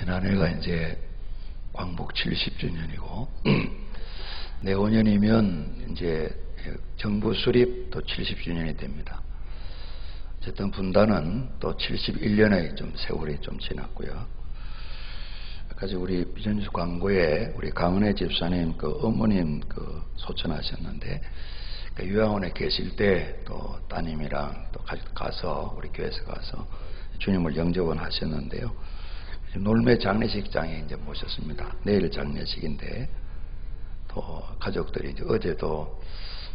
지난해가 이제 광복 70주년이고 내후년이면 이제 정부 수립 또 70주년이 됩니다. 어쨌든 분단은 또 71년의 좀 세월이 좀 지났고요. 아까 우리 비전뉴스 광고에 우리 강은혜 집사님 그 어머님 그 소천하셨는데 그 요양원에 계실 때 또 따님이랑 또 가서 우리 교회에서 가서 주님을 영접은 하셨는데요. 놀매 장례식장에 이제 모셨습니다. 내일 장례식인데 또 가족들이 이제 어제도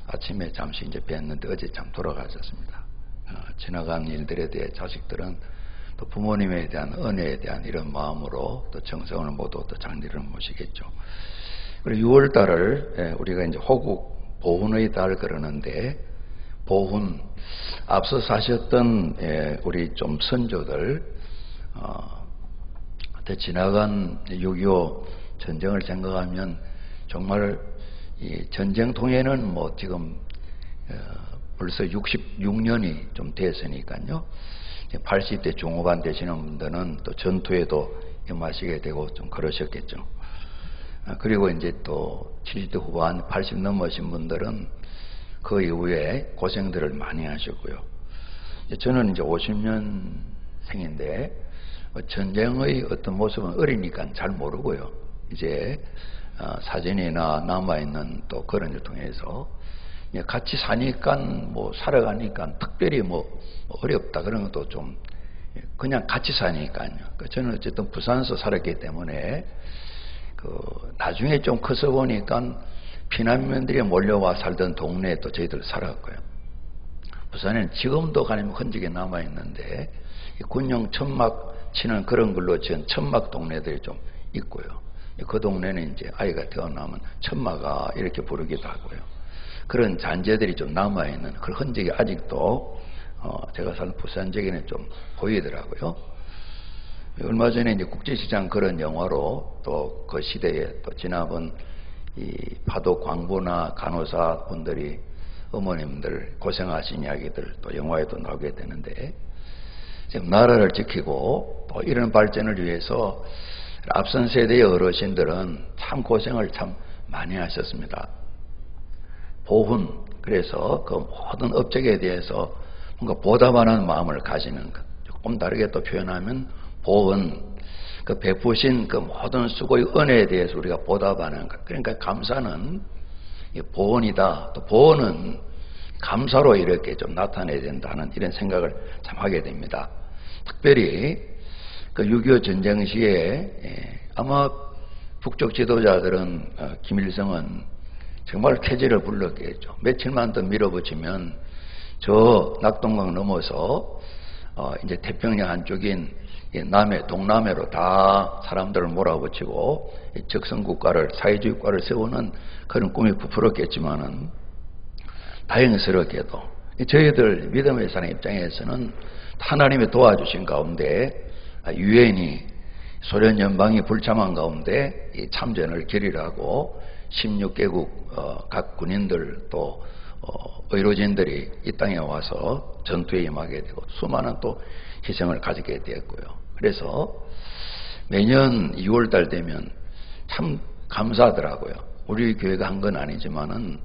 아침에 잠시 이제 뵀는데 어제 참 돌아가셨습니다. 지나간 일들에 대해 자식들은 또 부모님에 대한 은혜에 대한 이런 마음으로 또 정성을 모두 또 장례를 모시겠죠. 그리고 6월 달을 우리가 이제 호국 보훈의 달 그러는데 보훈 앞서 사셨던 우리 좀 선조들 지나간 6.25 전쟁을 생각하면 정말 이 전쟁통에는 뭐 지금 벌써 66년이 좀 됐으니까요. 80대 중후반 되시는 분들은 또 전투에도 임하시게 되고 좀 그러셨겠죠. 그리고 이제 또 70대 후반 80 넘으신 분들은 그 이후에 고생들을 많이 하셨고요. 저는 이제 50년생인데 전쟁의 어떤 모습은 어리니까 잘 모르고요. 이제 사진이나 남아있는 또 그런 걸 통해서 같이 사니까 뭐 살아가니까 특별히 뭐 어렵다 그런 것도 좀 그냥 같이 사니까요. 저는 어쨌든 부산에서 살았기 때문에 나중에 좀 커서 보니까 피난민들이 몰려와 살던 동네에 또 저희들 살았고요. 부산에는 지금도 가면 흔적이 남아있는데 군용 천막 치는 그런 걸로 지은 천막 동네들이 좀 있고요. 그 동네는 이제 아이가 태어나면 천마가 이렇게 부르기도 하고요. 그런 잔재들이 좀 남아있는 그런 흔적이 아직도 제가 사는 부산 지역에는 좀 보이더라고요. 얼마 전에 이제 국제시장 그런 영화로 또 그 시대에 또 지나본 이 파도 광부나 간호사 분들이 어머님들 고생하신 이야기들 또 영화에도 나오게 되는데 지금 나라를 지키고 또 이런 발전을 위해서 앞선 세대의 어르신들은 참 고생을 참 많이 하셨습니다. 보훈, 그래서 그 모든 업적에 대해서 뭔가 보답하는 마음을 가지는 것. 조금 다르게 또 표현하면 보은, 그 베푸신 그 모든 수고의 은혜에 대해서 우리가 보답하는 것. 그러니까 감사는 보은이다. 또 보은은 감사로 이렇게 좀 나타내야 된다는 이런 생각을 참 하게 됩니다. 특별히 그 6.25 전쟁 시에 아마 북쪽 지도자들은 김일성은 정말 태지를 불렀겠죠. 며칠만 더 밀어붙이면 저 낙동강 넘어서 이제 태평양 한쪽인 동남해로 다 사람들을 몰아붙이고 적성국가를 사회주의 국가를 세우는 그런 꿈이 부풀었겠지만은 다행스럽게도 저희들 믿음의 사람 입장에서는 하나님의 도와주신 가운데 유엔이 소련 연방이 불참한 가운데 이 참전을 결의하고 16개국 각 군인들 또 의료진들이 이 땅에 와서 전투에 임하게 되고 수많은 또 희생을 가지게 되었고요. 그래서 매년 2월달 되면 참 감사하더라고요. 우리 교회가 한 건 아니지만은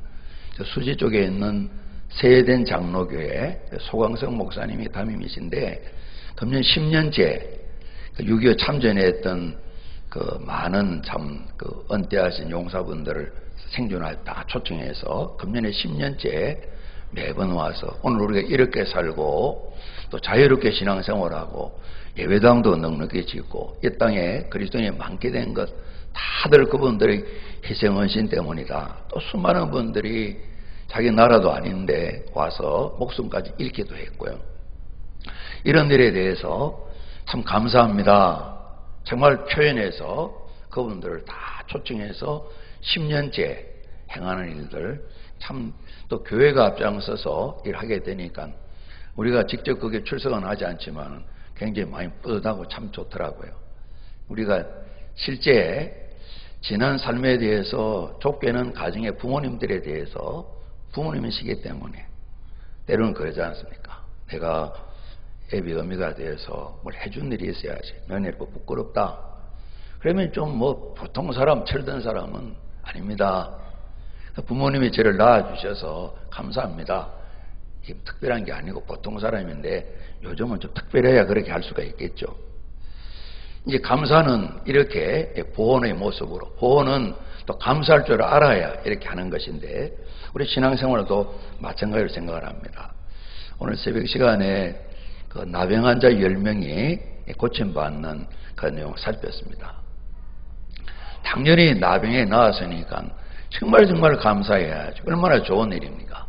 수지 쪽에 있는 세eden 장로교회 소광석 목사님이 담임이신데 금년 10년째 6.25 참전에 했던 그 많은 참 그 은퇴하신 용사분들을 생존할 다 초청해서 금년에 10년째 매번 와서 오늘 우리가 이렇게 살고 또 자유롭게 신앙생활하고 예배당도 넉넉히 짓고 이 땅에 그리스도인이 많게 된 것 다들 그분들의 희생헌신 때문이다. 또 수많은 분들이 자기 나라도 아닌데 와서 목숨까지 잃기도 했고요. 이런 일에 대해서 참 감사합니다. 정말 표현해서 그분들을 다 초청해서 10년째 행하는 일들 참 또 교회가 앞장서서 일하게 되니까 우리가 직접 거기에 출석은 하지 않지만 굉장히 많이 뿌듯하고 참 좋더라고요. 우리가 실제 지난 삶에 대해서 좁게는 가정의 부모님들에 대해서 부모님이시기 때문에 때로는 그러지 않습니까? 내가 애비 어미가 되어서 뭘 해준 일이 있어야지. 너네 뭐 부끄럽다. 그러면 좀 뭐 보통 사람, 철든 사람은 아닙니다. 부모님이 저를 낳아주셔서 감사합니다. 이게 특별한 게 아니고 보통 사람인데 요즘은 좀 특별해야 그렇게 할 수가 있겠죠. 이제 감사는 이렇게 보온의 모습으로, 보온은 또 감사할 줄 알아야 이렇게 하는 것인데 우리 신앙생활도 마찬가지로 생각을 합니다. 오늘 새벽 시간에 그 나병 환자 10명이 고침받는 그 내용 살폈습니다. 당연히 나병에 나왔으니까 정말 감사해야죠. 얼마나 좋은 일입니까?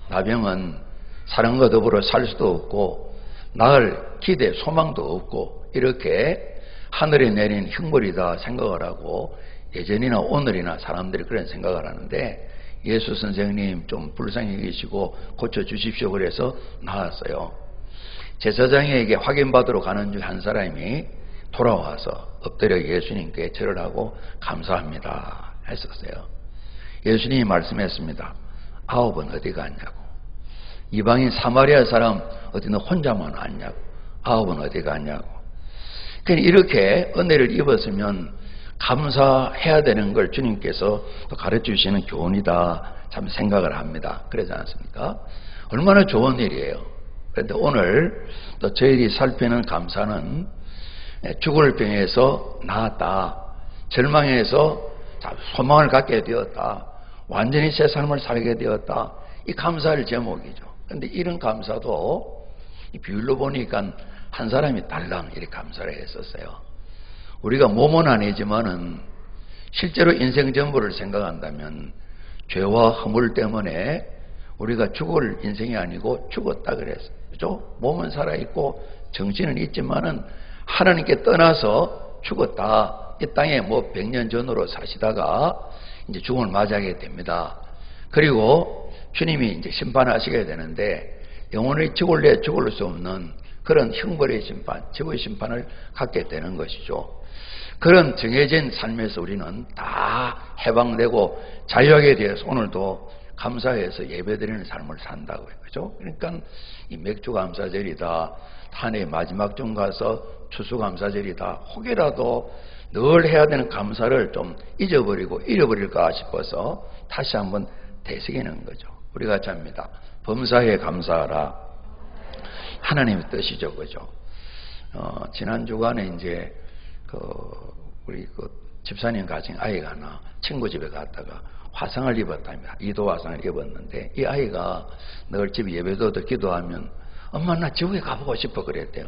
나병은 사랑과 더불어 살 수도 없고 나을 기대, 소망도 없고 이렇게 하늘에 내린 흉벌이다 생각을 하고 예전이나 오늘이나 사람들이 그런 생각을 하는데 예수 선생님 좀 불쌍히 계시고 고쳐주십시오 그래서 나왔어요. 제사장에게 확인받으러 가는 중 한 사람이 돌아와서 엎드려 예수님께 절을 하고 감사합니다 했었어요. 예수님이 말씀했습니다. 9은 어디 갔냐고. 이방인 사마리아 사람 어디 너 혼자만 왔냐고. 9은 어디 갔냐고. 그러니까 이렇게 은혜를 입었으면 감사해야 되는 걸 주님께서 또 가르쳐 주시는 교훈이다 참 생각을 합니다. 그러지 않습니까? 얼마나 좋은 일이에요. 그런데 오늘 또 저희들이 살피는 감사는 죽을 병에서 나았다. 절망에서 소망을 갖게 되었다. 완전히 새 삶을 살게 되었다. 이 감사할 제목이죠. 그런데 이런 감사도 이 비율로 보니까 한 사람이 달랑 이렇게 감사를 했었어요. 우리가 몸은 아니지만은 실제로 인생 전부를 생각한다면 죄와 허물 때문에 우리가 죽을 인생이 아니고 죽었다 그랬어요. 그죠? 몸은 살아있고 정신은 있지만은 하나님께 떠나서 죽었다. 이 땅에 뭐 100년 전으로 사시다가 이제 죽음을 맞이하게 됩니다. 그리고 주님이 이제 심판하시게 되는데 영원히 죽을 수 없는 그런 형벌의 심판, 지구의 심판을 갖게 되는 것이죠. 그런 정해진 삶에서 우리는 다 해방되고 자유하게 되어서 오늘도 감사해서 예배드리는 삶을 산다고요. 그죠? 그러니까 이 맥주감사절이다. 한 해 마지막 중 가서 추수감사절이다. 혹이라도 늘 해야 되는 감사를 좀 잃어버릴까 싶어서 다시 한번 되새기는 거죠. 우리 같이 합니다. 범사에 감사하라. 하나님의 뜻이죠. 그죠? 지난 주간에 이제 우리 집사님 가진 아이가 하나 친구 집에 갔다가 화상을 입었답니다. 이도 화상을 입었는데 이 아이가 늘 집에 예배도도 기도하면 엄마 나 지옥에 가보고 싶어 그랬대요.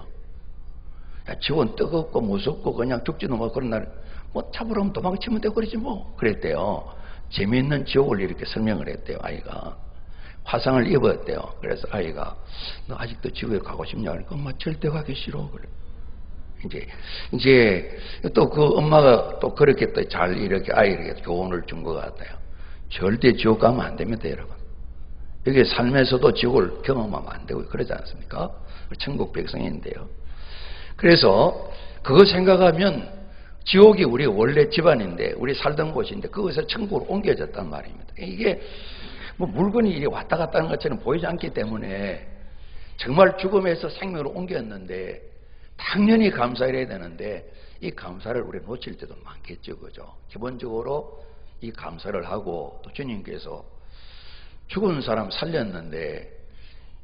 야, 지옥은 뜨겁고 무섭고 그냥 죽지도 뭐 그런 날 뭐 잡으러면 도망치면 되고 그러지 뭐 그랬대요. 재미있는 지옥을 이렇게 설명을 했대요. 아이가 화상을 입었대요. 그래서 아이가 너 아직도 지옥에 가고 싶냐 그러니까 엄마 절대 가기 싫어 그래. 이제 또 그 엄마가 또 그렇게 또 잘 이렇게 아이에게 교훈을 준 것 같아요. 절대 지옥 가면 안 됩니다, 여러분. 이게 삶에서도 지옥을 경험하면 안 되고 그러지 않습니까? 천국 백성인데요. 그래서 그거 생각하면 지옥이 우리 원래 집안인데 우리 살던 곳인데 그것에서 천국으로 옮겨졌단 말입니다. 이게 뭐 물건이 이리 왔다 갔다 하는 것처럼 보이지 않기 때문에 정말 죽음에서 생명으로 옮겼는데 당연히 감사해야 되는데 이 감사를 우리 놓칠 때도 많겠죠. 그죠? 기본적으로 이 감사를 하고 또 주님께서 죽은 사람 살렸는데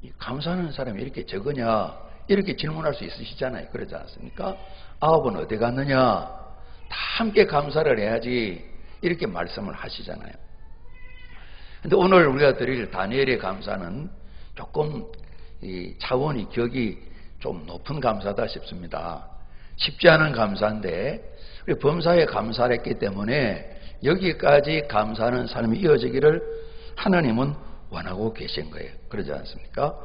이 감사하는 사람이 이렇게 적으냐 이렇게 질문할 수 있으시잖아요. 그러지 않습니까? 9은 어디 갔느냐? 다 함께 감사를 해야지 이렇게 말씀을 하시잖아요. 근데 오늘 우리가 드릴 다니엘의 감사는 조금 이 차원이 격이 좀 높은 감사다 싶습니다. 쉽지 않은 감사인데 우리 범사에 감사를 했기 때문에 여기까지 감사하는 삶이 이어지기를 하나님은 원하고 계신 거예요. 그러지 않습니까?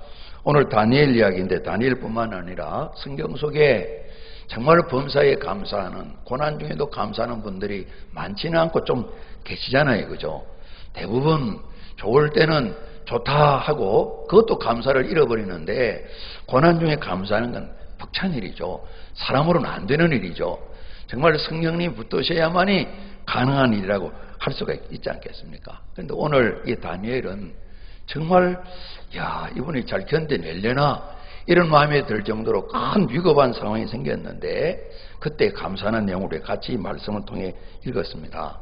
오늘 다니엘 이야기인데 다니엘뿐만 아니라 성경 속에 정말 범사에 감사하는 고난 중에도 감사하는 분들이 많지는 않고 좀 계시잖아요. 그죠? 대부분 좋을 때는 좋다 하고 그것도 감사를 잃어버리는데 고난 중에 감사하는 건 벅찬 일이죠. 사람으로는 안 되는 일이죠. 정말 성령님 붙드셔야만이 가능한 일이라고 할 수가 있지 않겠습니까? 그런데 오늘 이 다니엘은 정말 이분이 잘 견뎌내려나 이런 마음이 들 정도로 큰 위급한 상황이 생겼는데 그때 감사하는 내용으로 같이 말씀을 통해 읽었습니다.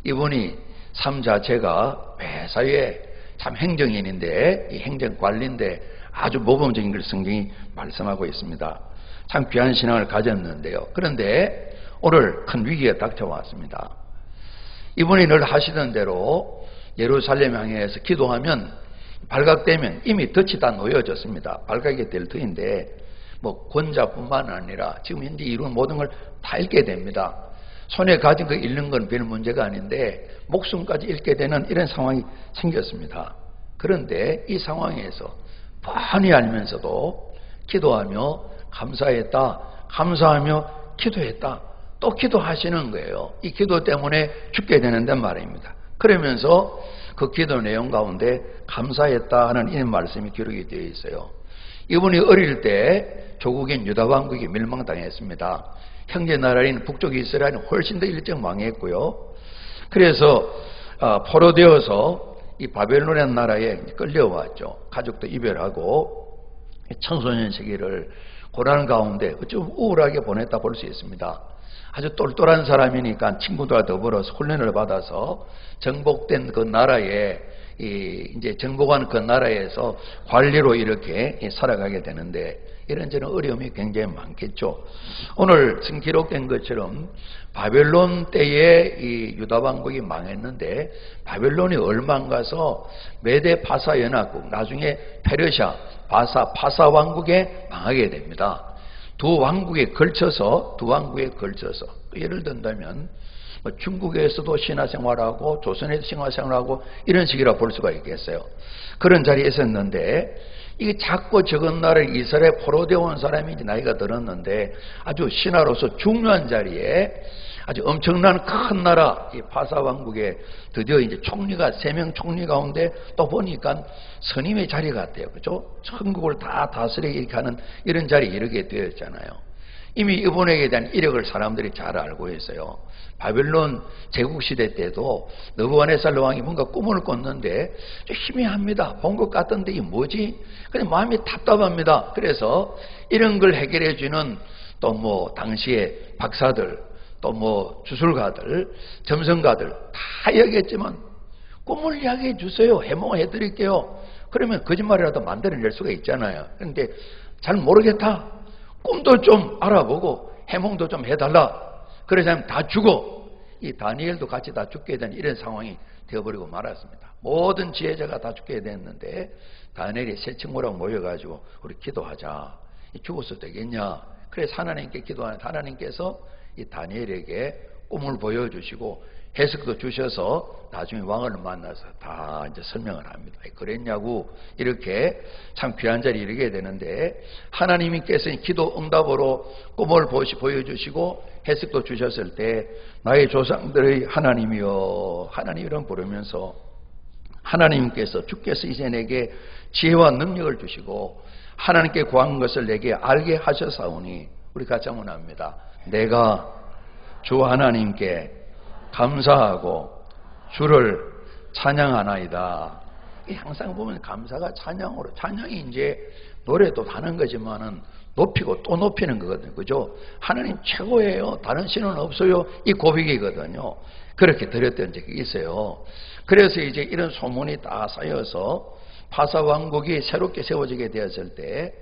이분이 삶 자체가 회사의 참 행정인인데, 이 행정관리인데 아주 모범적인 걸 성경이 말씀하고 있습니다. 참 귀한 신앙을 가졌는데요. 그런데 오늘 큰 위기가 닥쳐왔습니다. 이분이 늘 하시던 대로 예루살렘 향해서 기도하면 발각되면 이미 덫이 다 놓여졌습니다. 발각이 될 터인데 뭐 권자뿐만 아니라 지금 현재 이룬 모든 걸 다 잃게 됩니다. 손에 가진 거 잃는 건 별 문제가 아닌데 목숨까지 잃게 되는 이런 상황이 생겼습니다. 그런데 이 상황에서 뻔히 알면서도 기도하며 감사했다, 감사하며 기도했다, 또 기도하시는 거예요. 이 기도 때문에 죽게 되는데 말입니다. 그러면서 그 기도 내용 가운데 감사했다 하는 이런 말씀이 기록이 되어 있어요. 이분이 어릴 때 조국인 유다 왕국이 멸망당했습니다. 형제 나라인 북쪽 이스라엘은 훨씬 더 일찍 망했고요. 그래서 포로되어서 이 바벨론의 나라에 끌려왔죠. 가족도 이별하고 청소년 시기를 고난 가운데 좀 우울하게 보냈다 볼 수 있습니다. 아주 똘똘한 사람이니까 친구들과 더불어서 훈련을 받아서 정복된 그 나라에 이제 정복한 그 나라에서 관리로 이렇게 살아가게 되는데 이런저런 어려움이 굉장히 많겠죠. 오늘 지금 기록된 것처럼 바벨론 때에 이 유다 왕국이 망했는데 바벨론이 얼마 안 가서 메데 파사 연합국, 나중에 페르시아 파사 왕국에 망하게 됩니다. 두 왕국에 걸쳐서 예를 든다면 중국에서도 신화생활하고 조선에서 신화생활하고 이런 식이라 볼 수가 있겠어요. 그런 자리에 있었는데 이게 작고 적은 나라를 이스라엘에 포로되어 온 사람이 이제 나이가 들었는데 아주 신하로서 중요한 자리에 아주 엄청난 큰 나라 이 파사 왕국에 드디어 이제 총리가 3명 총리 가운데 또 보니까 스님의 자리 같아요. 그죠? 천국을 다 다스리게 이렇게 하는 이런 자리에 이르게 되었잖아요. 이미 이분에게 대한 이력을 사람들이 잘 알고 있어요. 바벨론 제국시대 때도 느부갓네살 왕이 뭔가 꿈을 꿨는데 좀 희미합니다. 본 것 같던데 이게 뭐지? 그냥 마음이 답답합니다. 그래서 이런 걸 해결해 주는 또 뭐 당시에 박사들 또 뭐 주술가들 점성가들 다 이야기했지만 꿈을 이야기해 주세요. 해몽해 드릴게요. 그러면 거짓말이라도 만들어낼 수가 있잖아요. 그런데 잘 모르겠다. 꿈도 좀 알아보고 해몽도 좀 해달라. 그러자면 다 죽어. 이 다니엘도 같이 다 죽게 된 이런 상황이 되어버리고 말았습니다. 모든 지혜자가 다 죽게 됐는데 다니엘이 세 친구랑 모여가지고 우리 기도하자. 죽어서 되겠냐. 그래서 하나님께 기도하는 하나님께서 이 다니엘에게 꿈을 보여주시고 해석도 주셔서 나중에 왕을 만나서 다 이제 설명을 합니다. 그랬냐고 이렇게 참 귀한 자리에 이르게 되는데 하나님께서 기도 응답으로 꿈을 보여주시고 해석도 주셨을 때 나의 조상들의 하나님이여 하나님이란 부르면서 하나님께서 주께서 이제 내게 지혜와 능력을 주시고 하나님께 구한 것을 내게 알게 하셨사오니 우리 같이 한번 합니다. 내가 주 하나님께 감사하고 주를 찬양하나이다. 항상 보면 감사가 찬양으로 찬양이 이제 노래도 다른 거지만은 높이고 또 높이는 거거든요. 그죠? 하나님 최고예요. 다른 신은 없어요. 이 고백이거든요. 그렇게 드렸던 적이 있어요. 그래서 이제 이런 소문이 다 쌓여서 파사 왕국이 새롭게 세워지게 되었을 때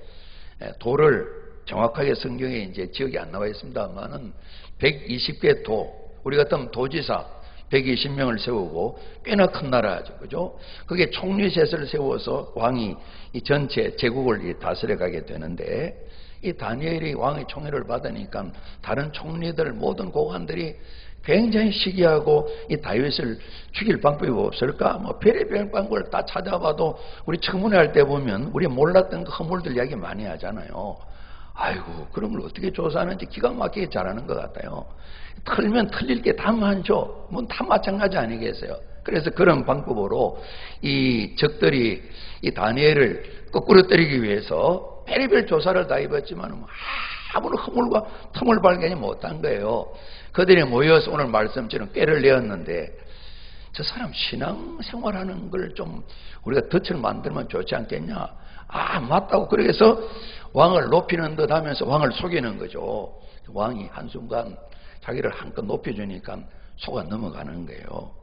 도를 정확하게 성경에 이제 지역이 안 나와 있습니다만은 120개 도, 우리 같으면 도지사 120명을 세우고 꽤나 큰 나라죠. 그죠? 그게 총리셋을 세워서 왕이 이 전체 제국을 다스려 가게 되는데 이 다니엘이 왕의 총애를 받으니까 다른 총리들 모든 고관들이 굉장히 시기하고 이 다윗을 죽일 방법이 없을까? 뭐 별의별 방법을 다 찾아봐도 우리 청문회할 때 보면 우리 몰랐던 그 허물들 이야기 많이 하잖아요. 아이고 그런 걸 어떻게 조사하는지 기가 막히게 잘하는 것 같아요. 틀면 틀릴 게 다 많죠. 뭐 다 마찬가지 아니겠어요. 그래서 그런 방법으로 이 적들이 이 다니엘을 거꾸로 때리기 위해서 별의별 조사를 다 해봤지만 아무런 허물과 틈을 발견이 못한 거예요. 그들이 모여서 오늘 말씀처럼 꾀를 내었는데 저 사람 신앙생활하는 걸 좀 우리가 덫을 만들면 좋지 않겠냐. 맞다고 그래서 왕을 높이는 듯 하면서 왕을 속이는 거죠. 왕이 한순간 자기를 한껏 높여주니까 속아 넘어가는 거예요.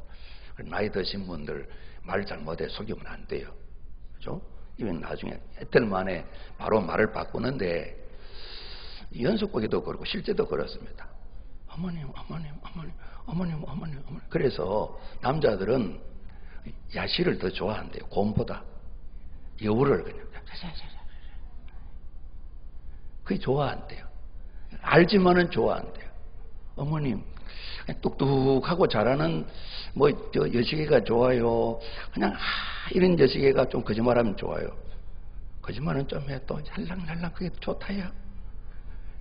나이 드신 분들 말 잘못해 속이면 안 돼요. 그죠? 이건 나중에 이틀 만에 바로 말을 바꾸는데 연속곡에도 그렇고 실제도 그렇습니다. 어머님. 그래서 남자들은 야시를 더 좋아한대요. 곰보다. 여우를 그냥. 그게 좋아한대요. 알지만은 좋아한대요. 어머님, 똑똑하고 잘하는 여시개가 좋아요. 그냥 이런 여시개가 좀 거짓말하면 좋아요. 거짓말은 좀 해 또 찰랑찰랑 그게 좋다야.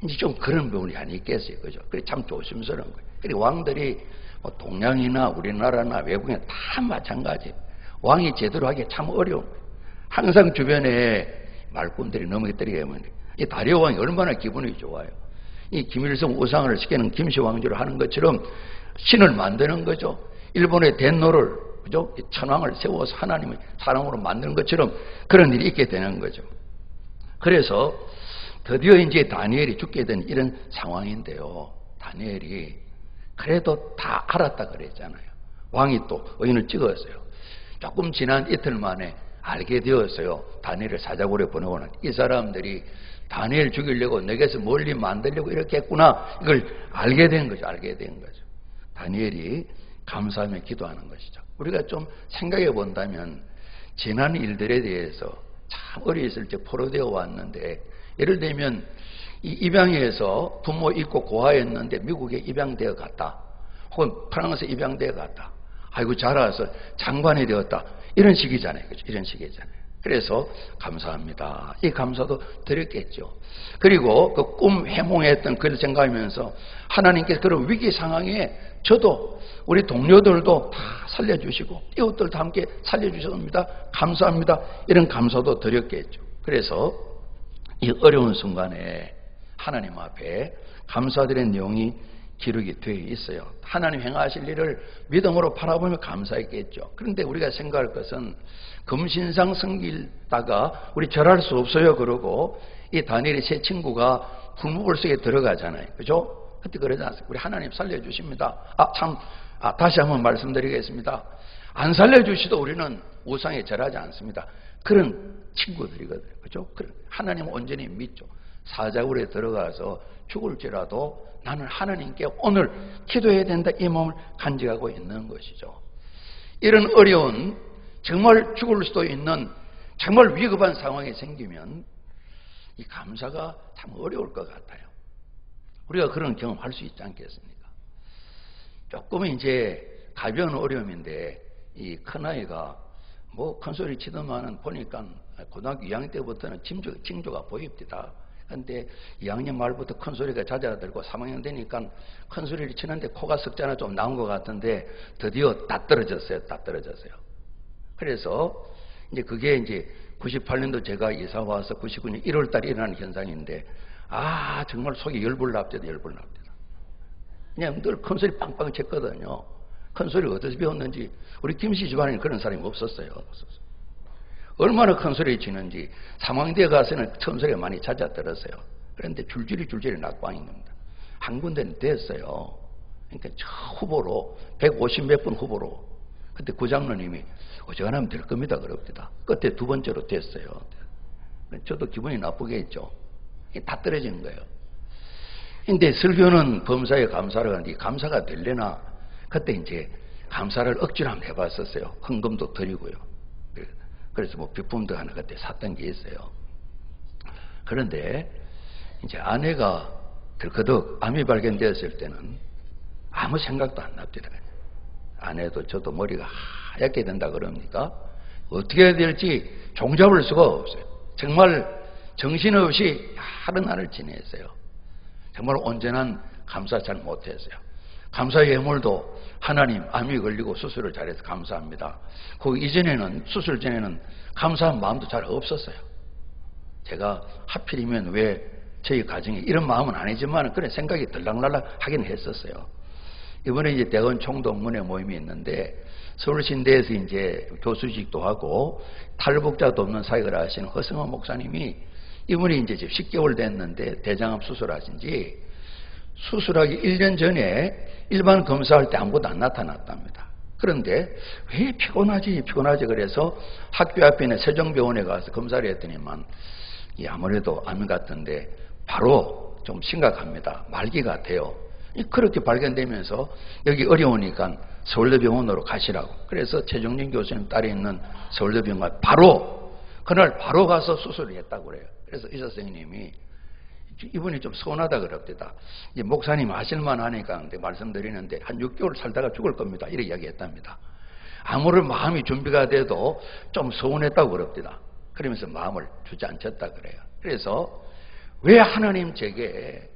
이제 좀 그런 부분이 아니겠어요, 그죠? 그래 참 조심스러운 거예요. 그래 왕들이 동양이나 우리나라나 외국에 다 마찬가지. 왕이 제대로 하기 참 어려운 거예요. 항상 주변에 말꾼들이 넘어뜨리면 이 다리오 왕이 얼마나 기분이 좋아요. 이 김일성 우상을 시키는 김씨 왕조를 하는 것처럼 신을 만드는 거죠. 일본의 덴노를 그죠? 천왕을 세워서 하나님의 사람으로 만드는 것처럼 그런 일이 있게 되는 거죠. 그래서 드디어 이제 다니엘이 죽게 된 이런 상황인데요. 다니엘이 그래도 다 알았다 그랬잖아요. 왕이 또 의인을 찍었어요. 조금 지난 이틀 만에 알게 되었어요. 다니엘을 사자굴에 보내고는 이 사람들이 다니엘 죽이려고 내게서 멀리 만들려고 이렇게 했구나. 이걸 알게 된 거죠. 다니엘이 감사하며 기도하는 것이죠. 우리가 좀 생각해 본다면 지난 일들에 대해서 참 어렸을 때 포로되어 왔는데 예를 들면 이 입양에서 부모 있고 고아였는데 미국에 입양되어 갔다. 혹은 프랑스에 입양되어 갔다. 아이고 자라서 장관이 되었다. 이런 식이잖아요. 그렇죠? 이런 식이잖아요. 그래서 감사합니다. 이 감사도 드렸겠죠. 그리고 그 꿈 해몽했던 그걸 생각하면서 하나님께서 그런 위기 상황에 저도 우리 동료들도 다 살려주시고 이웃들도 함께 살려주셨습니다. 감사합니다. 이런 감사도 드렸겠죠. 그래서 이 어려운 순간에 하나님 앞에 감사드리는 내용이 기록이 되어 있어요. 하나님 행하실 일을 믿음으로 바라보며 감사했겠죠. 그런데 우리가 생각할 것은 금신상 섬기다가 우리 절할 수 없어요 그러고 이 다니엘의 세 친구가 풀무불 속에 들어가잖아요. 그죠? 그때 그러지 않습니까? 우리 하나님 살려주십니다. 다시 한번 말씀드리겠습니다. 안 살려주시도 우리는 우상에 절하지 않습니다. 그런 친구들이거든요. 그죠? 하나님 온전히 믿죠. 사자굴에 들어가서 죽을지라도 나는 하나님께 오늘 기도해야 된다 이 마음을 간직하고 있는 것이죠. 이런 어려운 정말 죽을 수도 있는 정말 위급한 상황이 생기면 이 감사가 참 어려울 것 같아요. 우리가 그런 경험할 수 있지 않겠습니까? 조금은 이제 가벼운 어려움인데 이 큰아이가 큰 소리 치더만은 보니까 고등학교 2학년 때부터는 징조가 보입니다. 그런데 2학년 말부터 큰 소리가 잦아들고 3학년 되니까 큰 소리를 치는데 코가 석자나 좀 나온 것 같은데 드디어 다 떨어졌어요. 그래서 이제 그게 이제 98년도 제가 이사 와서 99년 1월 달에 일어나는 현상인데 정말 속이 열불납니다. 그냥 늘 큰 소리 빵빵 쳤거든요. 큰 소리 어디서 배웠는지 우리 김씨 집안에는 그런 사람이 없었어요. 얼마나 큰 소리 치는지 3학년에 가서는 처음 소리가 많이 잦아들었어요. 그런데 줄줄이 낙방인 겁니다. 한 군데는 됐어요. 그러니까 저 후보로 150 몇 분 후보로 그때 구장로님이 어지간하면 될 겁니다 그럽니다. 끝에 두 번째로 됐어요. 저도 기분이 나쁘겠죠. 다 떨어지는 거예요. 근데 설교는 범사에 감사를 하는데 감사가 되려나 그때 이제 감사를 억지로 한번 해봤었어요. 헌금도 드리고요. 그래서 비품도 하나 그때 샀던 게 있어요. 그런데 이제 아내가 들커덕 암이 발견되었을 때는 아무 생각도 안 납니다. 아내도 저도 머리가 하얗게 된다 그럽니까? 어떻게 해야 될지 종잡을 수가 없어요. 정말 정신없이 하루날을 지냈어요. 정말 온전한 감사 잘 못했어요. 감사 예물도 하나님 암이 걸리고 수술을 잘해서 감사합니다. 그 이전에는 수술 전에는 감사한 마음도 잘 없었어요. 제가 하필이면 왜 저희 가정에 이런 마음은 아니지만 그런 생각이 들락날락 하긴 했었어요. 이번에 이제 대원 총동문회 모임이 있는데 서울신대에서 이제 교수직도 하고 탈북자 돕는 사역을 하시는 허승원 목사님이 이분이 이제 10개월 됐는데 대장암 수술하신 지 수술하기 1년 전에 일반 검사할 때 아무것도 안 나타났답니다. 그런데 왜 피곤하지 그래서 학교 앞에 있는 세종병원에 가서 검사를 했더니만 아무래도 암 같은데 바로 좀 심각합니다. 말기 같아요. 그렇게 발견되면서 여기 어려우니까 서울대병원으로 가시라고. 그래서 최종진 교수님 딸이 있는 서울대병원 그날 바로 가서 수술을 했다고 그래요. 그래서 의사 선생님이 이분이 좀 서운하다 그럽니다. 이제 목사님 하실만 하니까 말씀드리는데 한 6개월 살다가 죽을 겁니다. 이렇게 이야기했답니다. 아무런 마음이 준비가 돼도 좀 서운했다고 그럽니다. 그러면서 마음을 주저앉혔다 그래요. 그래서 왜 하나님 제게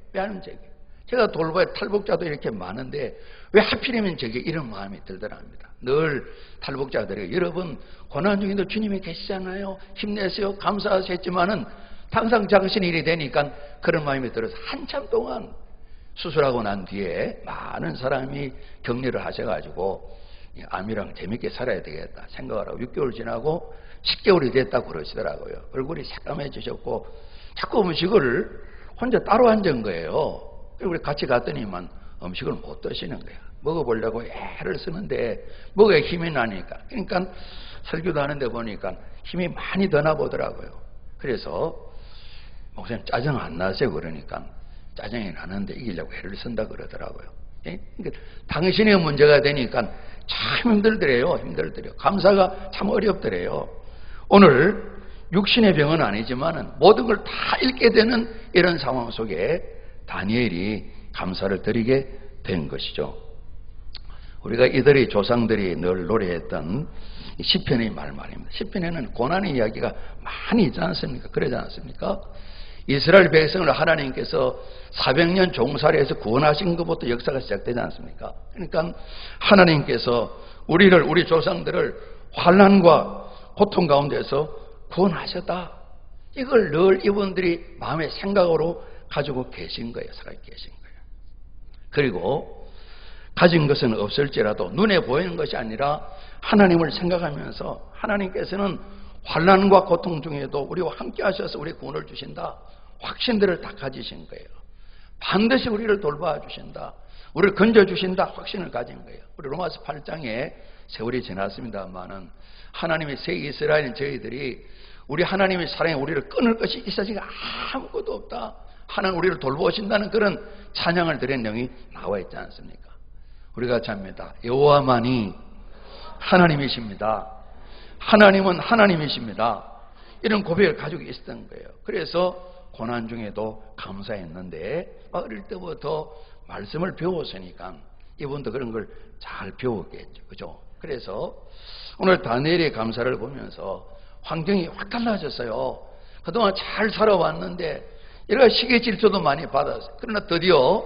제가 돌보에 탈북자도 이렇게 많은데 왜 하필이면 제게 이런 마음이 들더라 합니다. 늘 탈북자들에게 여러분 고난 중에도 주님이 계시잖아요. 힘내세요. 감사하셨지만은 항상 당신 일이 되니까 그런 마음이 들어서 한참 동안 수술하고 난 뒤에 많은 사람이 격려를 하셔가지고 암이랑 재밌게 살아야 되겠다 생각을 하고 6개월 지나고 10개월이 됐다고 그러시더라고요. 얼굴이 새까매지셨고 자꾸 음식을 혼자 따로 앉은 거예요. 그리고 우리 같이 갔더니만 음식을 못 드시는 거예요. 먹어보려고 애를 쓰는데 먹어야 힘이 나니까. 그러니까 설교도 하는데 보니까 힘이 많이 드나 보더라고요. 그래서 목사님 짜증 안 나세요? 그러니까 짜증이 나는데 이기려고 애를 쓴다 그러더라고요. 그러니까 당신의 문제가 되니까 참 힘들더래요. 감사가 참 어렵더래요. 오늘 육신의 병은 아니지만은 모든 걸 다 잃게 되는 이런 상황 속에 다니엘이 감사를 드리게 된 것이죠. 우리가 이들의 조상들이 늘 노래했던 시편의 말입니다. 시편에는 고난의 이야기가 많이 있지 않습니까? 그러지 않습니까? 이스라엘 백성을 하나님께서 400년 종살이에서 구원하신 것부터 역사가 시작되지 않습니까? 그러니까 하나님께서 우리 조상들을 환난과 고통 가운데서 구원하셨다. 이걸 늘 이분들이 마음의 생각으로 가지고 계신 거예요. 살아 계신 거예요. 그리고 가진 것은 없을지라도 눈에 보이는 것이 아니라 하나님을 생각하면서 하나님께서는 환난과 고통 중에도 우리와 함께 하셔서 우리 구원을 주신다. 확신들을 다 가지신 거예요. 반드시 우리를 돌봐 주신다. 우리를 건져 주신다. 확신을 가진 거예요. 우리 로마서 8장에 세월이 지났습니다만은 하나님의 새 이스라엘인 저희들이 우리 하나님의 사랑에 우리를 끊을 것이 있어지가 아무것도 없다. 하나님 우리를 돌보신다는 그런 찬양을 드린 내용이 나와 있지 않습니까? 우리가 잡니다. 여호와만이 하나님이십니다. 하나님은 하나님이십니다. 이런 고백을 가지고 있었던 거예요. 그래서 고난 중에도 감사했는데 어릴 때부터 말씀을 배웠으니까 이분도 그런 걸 잘 배웠겠죠. 그죠? 그래서 오늘 다니엘의 감사를 보면서 환경이 확 달라졌어요. 그동안 잘 살아왔는데 여러 시기 질투도 많이 받았어요. 그러나 드디어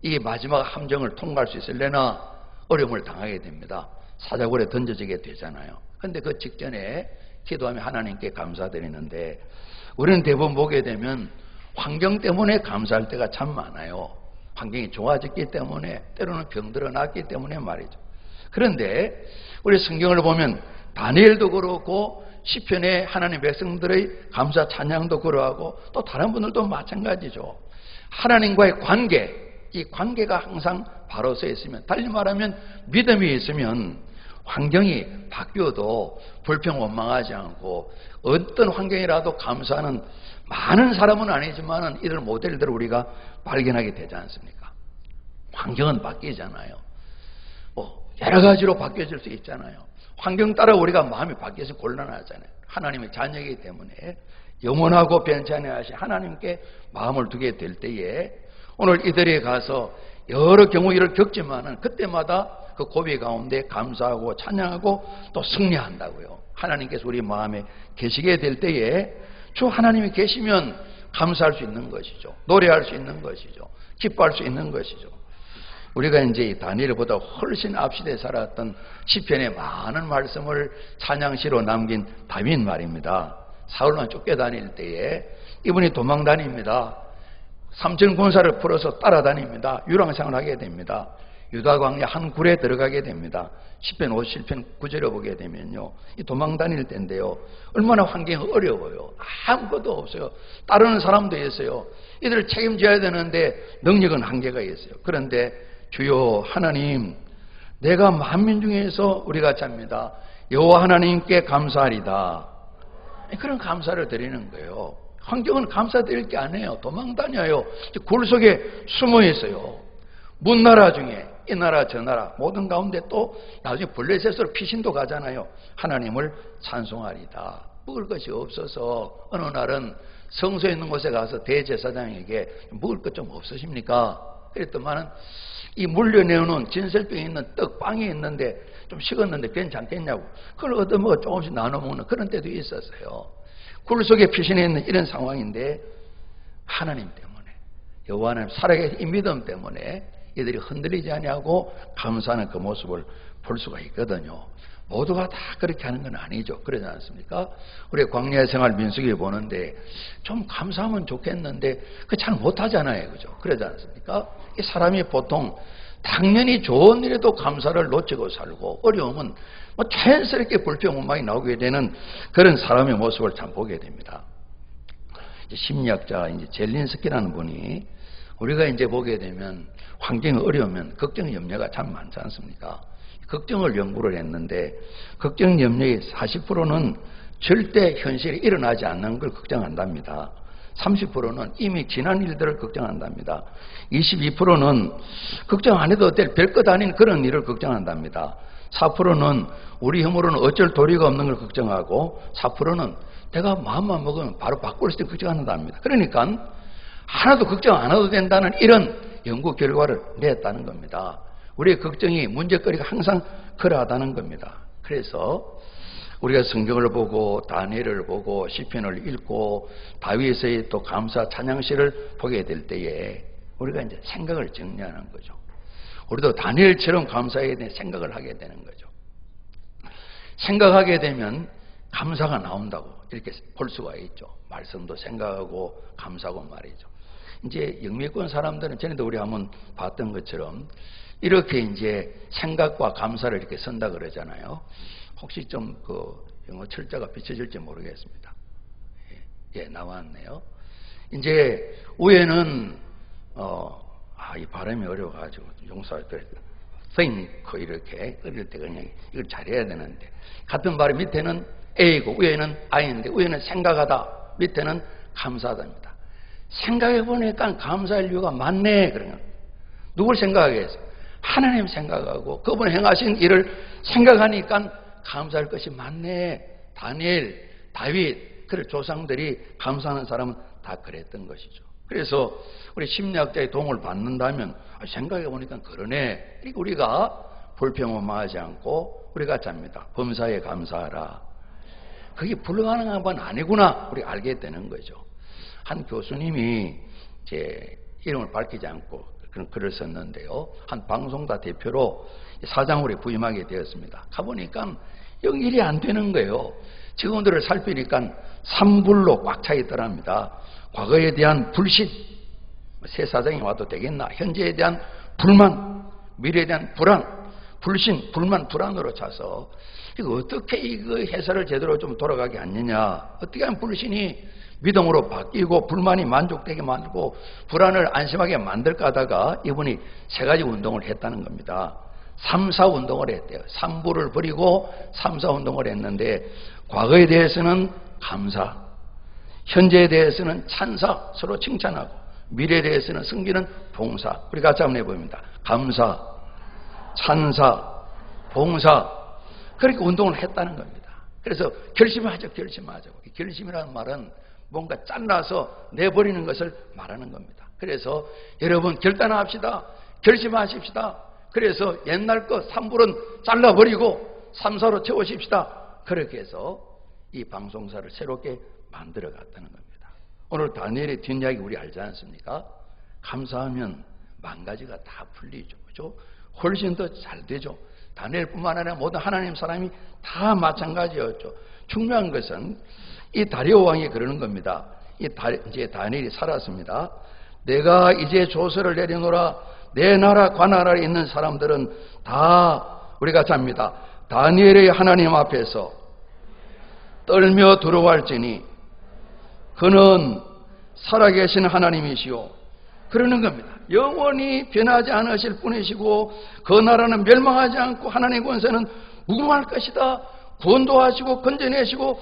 이 마지막 함정을 통과할 수 있을래나 어려움을 당하게 됩니다. 사자굴에 던져지게 되잖아요. 그런데 그 직전에 기도하며 하나님께 감사드리는데 우리는 대부분 보게 되면 환경 때문에 감사할 때가 참 많아요. 환경이 좋아졌기 때문에, 때로는 병들어 났기 때문에 말이죠. 그런데 우리 성경을 보면 다니엘도 그렇고 시편에 하나님 백성들의 감사 찬양도 그러하고 또 다른 분들도 마찬가지죠. 하나님과의 관계, 이 관계가 항상 바로 서 있으면, 달리 말하면 믿음이 있으면 환경이 바뀌어도 불평 원망하지 않고 어떤 환경이라도 감사하는 많은 사람은 아니지만 이들 모델들을 우리가 발견하게 되지 않습니까? 환경은 바뀌잖아요. 여러 가지로 바뀌어질 수 있잖아요. 환경 따라 우리가 마음이 바뀌어서 곤란하잖아요. 하나님의 자녀이기 때문에 영원하고 변치 않으신 하나님께 마음을 두게 될 때에 오늘 이들에 가서 여러 경우 일을 겪지만은 그때마다 그 고비 가운데 감사하고 찬양하고 또 승리한다고요. 하나님께서 우리 마음에 계시게 될 때에 주 하나님이 계시면 감사할 수 있는 것이죠. 노래할 수 있는 것이죠. 기뻐할 수 있는 것이죠. 우리가 이제 다니엘보다 훨씬 앞시대에 살았던 시편의 많은 말씀을 찬양시로 남긴 다윗 말입니다. 사울만 쫓겨다닐 때에 이분이 도망다닙니다. 삼천 군사를 풀어서 따라다닙니다. 유랑생활을 하게 됩니다. 유다 광야 한 굴에 들어가게 됩니다. 10편 57편 9절에 보게 되면요, 이 도망 다닐 때인데요, 얼마나 환경이 어려워요. 아무것도 없어요. 따르는 사람도 있어요. 이들을 책임져야 되는데 능력은 한계가 있어요. 그런데 주여 하나님, 내가 만민 중에서 우리가 잡니다. 여호와 하나님께 감사하리다. 그런 감사를 드리는 거예요. 환경은 감사드릴 게 아니에요. 도망 다녀요. 굴 속에 숨어 있어요. 문 나라 중에 이 나라 저 나라 모든 가운데 또 나중에 블레셋으로 피신도 가잖아요. 하나님을 찬송하리다. 먹을 것이 없어서 어느 날은 성소에 있는 곳에 가서 대제사장에게 먹을 것 좀 없으십니까? 그랬더만은 이 물려내오는 진설병에 있는 떡빵이 있는데 좀 식었는데 괜찮겠냐고 그걸 얻어먹어 조금씩 나눠 먹는 그런 때도 있었어요. 굴 속에 피신해 있는 이런 상황인데 하나님 때문에, 여호와 하나님 살아계신 이 믿음 때문에 이들이 흔들리지 아니하고 감사하는 그 모습을 볼 수가 있거든요. 모두가 다 그렇게 하는 건 아니죠. 그러지 않습니까? 우리 광야 생활 민수기 보는데 좀 감사하면 좋겠는데 그 잘 못하잖아요. 그죠? 그러지 않습니까? 이 사람이 보통 당연히 좋은 일에도 감사를 놓치고 살고 어려움은 뭐 자연스럽게 불평원망이 나오게 되는 그런 사람의 모습을 참 보게 됩니다. 심리학자 젤린스키라는 분이 우리가 이제 보게 되면 환경이 어려우면 걱정 염려가 참 많지 않습니까? 걱정을 연구를 했는데 걱정 염려의 40%는 절대 현실에 일어나지 않는 걸 걱정한답니다. 30%는 이미 지난 일들을 걱정한답니다. 22%는 걱정 안 해도 될 별것 아닌 그런 일을 걱정한답니다. 4%는 우리 힘으로는 어쩔 도리가 없는 걸 걱정하고 4%는 내가 마음만 먹으면 바로 바꿀 수 있는 걱정한답니다. 그러니까 하나도 걱정 안 해도 된다는 이런 연구 결과를 냈다는 겁니다. 우리의 걱정이 문제거리가 항상 그러하다는 겁니다. 그래서 우리가 성경을 보고 다니엘을 보고 시편을 읽고 다윗의 또 감사 찬양시를 보게 될 때에 우리가 이제 생각을 정리하는 거죠. 우리도 다니엘처럼 감사에 대한 생각을 하게 되는 거죠. 생각하게 되면 감사가 나온다고 이렇게 볼 수가 있죠. 말씀도 생각하고 감사하고 말이죠. 이제 영미권 사람들은 전에도 우리 한번 봤던 것처럼 이렇게 이제 생각과 감사를 이렇게 쓴다 그러잖아요. 혹시 좀 그 영어 철자가 비춰질지 모르겠습니다. 예, 나왔네요. 이제 위에는 이 발음이 어려워가지고 용서할 때 think 이렇게 어릴 때 그냥 이걸 잘해야 되는데 같은 발음 밑에는 A고 위에는 I인데 위에는 생각하다 밑에는 감사하다입니다. 생각해 보니까 감사할 이유가 많네. 그러면 누굴 생각하게 해서 하나님 생각하고 그분 행하신 일을 생각하니까 감사할 것이 많네. 다니엘, 다윗, 그런 조상들이 감사하는 사람은 다 그랬던 것이죠. 그래서 우리 심리학자의 도움을 받는다면 생각해 보니까 그러네. 그러니까 우리가 불평원망하지 않고 우리가 잡니다. 범사에 감사하라. 그게 불가능한 건 아니구나. 우리가 알게 되는 거죠. 한 교수님이 제 이름을 밝히지 않고 그런 글을 썼는데요. 한 방송사 대표로 사장으로 부임하게 되었습니다. 가보니까 영 일이 안 되는 거예요. 직원들을 살피니까 3불로 꽉 차 있더랍니다. 과거에 대한 불신, 새 사장이 와도 되겠나? 현재에 대한 불만, 미래에 대한 불안, 불신, 불만, 불안으로 차서 이거 어떻게 이거 회사를 제대로 좀 돌아가게 하느냐? 어떻게 하면 불신이 믿음으로 바뀌고 불만이 만족되게 만들고 불안을 안심하게 만들까 하다가 이분이 세 가지 운동을 했다는 겁니다. 3, 4 운동을 했대요. 3부를 버리고 3, 4 운동을 했는데 과거에 대해서는 감사, 현재에 대해서는 찬사, 서로 칭찬하고 미래에 대해서는 승기는 봉사. 우리 같이 한번 해봅니다. 감사, 찬사, 봉사. 그렇게 운동을 했다는 겁니다. 그래서 결심하죠. 결심이라는 말은 뭔가 잘라서 내버리는 것을 말하는 겁니다. 그래서 여러분 결단합시다. 결심하십시다. 그래서 옛날 거 3불은 잘라버리고 3, 4로 채우십시다. 그렇게 해서 이 방송사를 새롭게 만들어 갔다는 겁니다. 오늘 다니엘의 뒷이야기 우리 알지 않습니까? 감사하면 만 가지가 다 풀리죠. 그죠? 훨씬 더 잘 되죠. 다니엘뿐만 아니라 모든 하나님 사람이 다 마찬가지였죠. 중요한 것은 이 다리오 왕이 그러는 겁니다. 이제 다니엘이 살았습니다. 내가 이제 조서를 내려놓으라. 내 나라 관할에 있는 사람들은 다 우리가 잡니다. 다니엘의 하나님 앞에서 떨며 두려워할지니 그는 살아계신 하나님이시오. 그러는 겁니다. 영원히 변하지 않으실 분이시고 그 나라는 멸망하지 않고 하나님의 권세는 무궁할 것이다. 구원도 하시고 건져내시고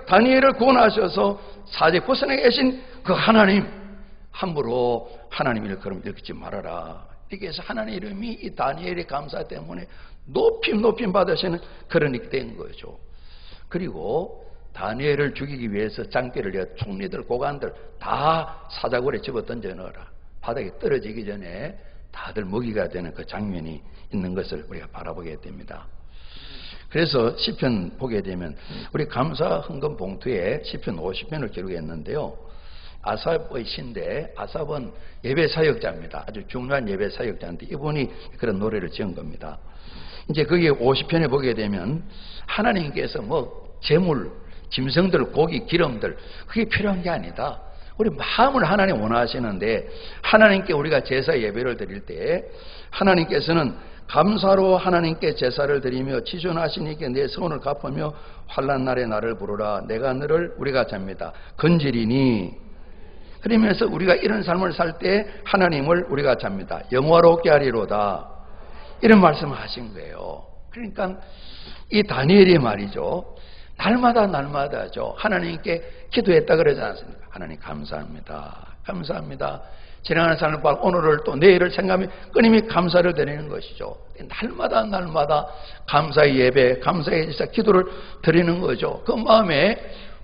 다니엘을 구원하셔서 사제 구선에 계신 그 하나님, 함부로 하나님 일컬음 읽지 말아라. 이게 해서 하나님 이름이 이 다니엘의 감사 때문에 높임 받으시는 그런 일이 된 거죠. 그리고 다니엘을 죽이기 위해서 장깨를 총리들 고관들 다 사자굴에 집어 던져 넣어라. 바닥에 떨어지기 전에 다들 먹이가 되는 그 장면이 있는 것을 우리가 바라보게 됩니다. 그래서 시편 보게 되면 우리 감사 헌금 봉투에 시편 50편을 기록했는데요. 아삽의 시인데 아삽은 예배 사역자입니다. 아주 중요한 예배 사역자인데 이분이 그런 노래를 지은 겁니다. 이제 거기에 50편에 보게 되면 하나님께서 뭐 재물, 짐승들, 고기, 기름들 그게 필요한 게 아니다. 우리 마음을 하나님 원하시는데 하나님께 우리가 제사 예배를 드릴 때 하나님께서는 감사로 하나님께 제사를 드리며 지존하신 이께 내 소원을 갚으며 환난 날에 나를 부르라. 내가 너를 우리가 잡니다. 건지리니 그러면서 우리가 이런 삶을 살 때 하나님을 우리가 잡니다. 영화롭게 하리로다. 이런 말씀을 하신 거예요. 그러니까 이 다니엘이 말이죠. 날마다죠. 하나님께 기도했다 그러지 않습니까? 하나님 감사합니다. 감사합니다. 지나가는 삶을 봐 오늘을 또 내일을 생각하며 끊임이 감사를 드리는 것이죠. 날마다 감사의 예배, 감사의 제사, 기도를 드리는 거죠. 그 마음에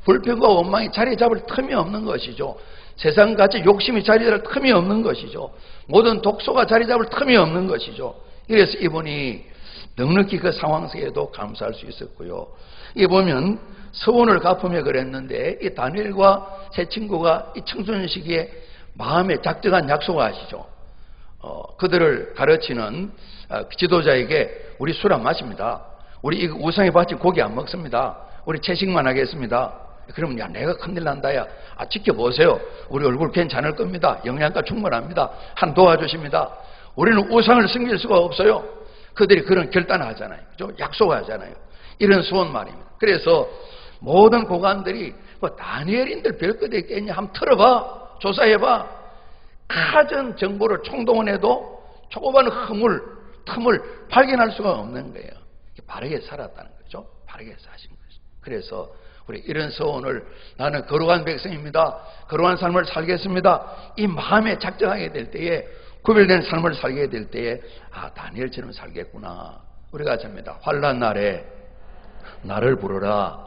불평과 원망이 자리 잡을 틈이 없는 것이죠. 세상같이 욕심이 자리 잡을 틈이 없는 것이죠. 모든 독소가 자리 잡을 틈이 없는 것이죠. 그래서 이분이 넉넉히 그 상황 속에도 감사할 수 있었고요. 이 보면 서원을 갚으며 그랬는데 이 다니엘과 세 친구가 이 청소년 시기에 마음에 작정한 약속을 하시죠. 그들을 가르치는 지도자에게 우리 술 안 마십니다. 우리 이 우상에 바친 고기 안 먹습니다. 우리 채식만 하겠습니다. 그러면 야 내가 큰일 난다야. 지켜보세요. 우리 얼굴 괜찮을 겁니다. 영양가 충분합니다. 한 도와주십니다. 우리는 우상을 섬길 수가 없어요. 그들이 그런 결단을 하잖아요. 그죠? 약속을 하잖아요. 이런 소원 말입니다. 그래서 모든 고관들이 뭐 다니엘인들 별것 있겠냐 한번 털어봐. 조사해봐. 가전 정보를 총동원해도 조그마한 틈을 발견할 수가 없는 거예요. 바르게 살았다는 거죠. 바르게 사신 거죠. 그래서 우리 이런 소원을 나는 거룩한 백성입니다. 거룩한 삶을 살겠습니다. 이 마음에 작정하게 될 때에 구별된 삶을 살게 될 때에 다니엘처럼 살겠구나. 우리가 접니다. 환난 날에 나를 부르라.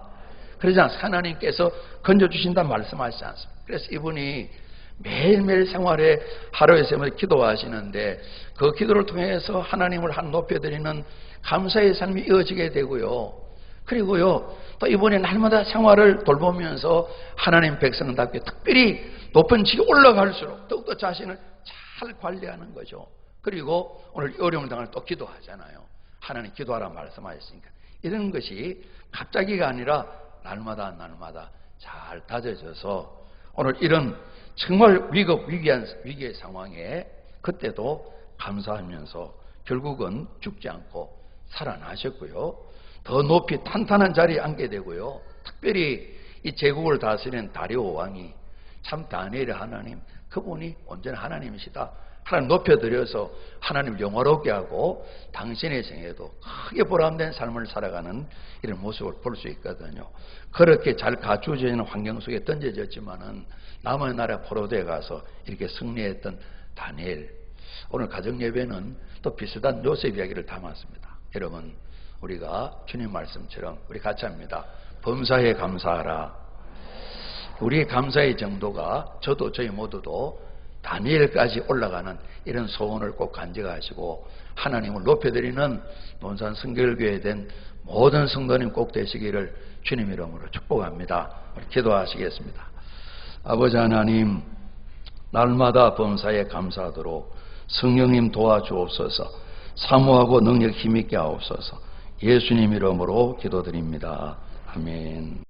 그러지 않습니까? 하나님께서 건져주신다 말씀하시지 않습니까? 그래서 이분이 매일매일 생활에 하루에 세 번 기도하시는데 그 기도를 통해서 하나님을 한 높여드리는 감사의 삶이 이어지게 되고요. 그리고요, 또 이번에 날마다 생활을 돌보면서 하나님 백성답게 특별히 높은 지에 올라갈수록 더욱더 자신을 잘 관리하는 거죠. 그리고 오늘 어려운 당을 또 기도하잖아요. 하나님 기도하라 말씀하셨으니까. 이런 것이 갑자기가 아니라 날마다 잘 다져져서 오늘 이런 정말 위기의 상황에 그때도 감사하면서 결국은 죽지 않고 살아나셨고요. 더 높이 탄탄한 자리에 앉게 되고요. 특별히 이 제국을 다스리는 다리오 왕이 참 다니엘의 하나님, 그분이 온전한 하나님이시다. 하나님 높여드려서 하나님을 영화롭게 하고 당신의 생애도 크게 보람된 삶을 살아가는 이런 모습을 볼 수 있거든요. 그렇게 잘 갖추어져 있는 환경 속에 던져졌지만은 남의 나라 포로대에 가서 이렇게 승리했던 다니엘. 오늘 가정예배는 또 비슷한 요셉 이야기를 담았습니다. 여러분, 우리가 주님 말씀처럼 우리 같이 합니다. 범사에 감사하라. 우리의 감사의 정도가 저도 저희 모두도 다니엘까지 올라가는 이런 소원을 꼭 간직하시고 하나님을 높여드리는 논산 성결교회에 된 모든 성도님 꼭 되시기를 주님 이름으로 축복합니다. 기도하시겠습니다. 아버지 하나님, 날마다 범사에 감사하도록 성령님 도와주옵소서. 사모하고 능력 힘있게 하옵소서. 예수님 이름으로 기도드립니다. 아멘.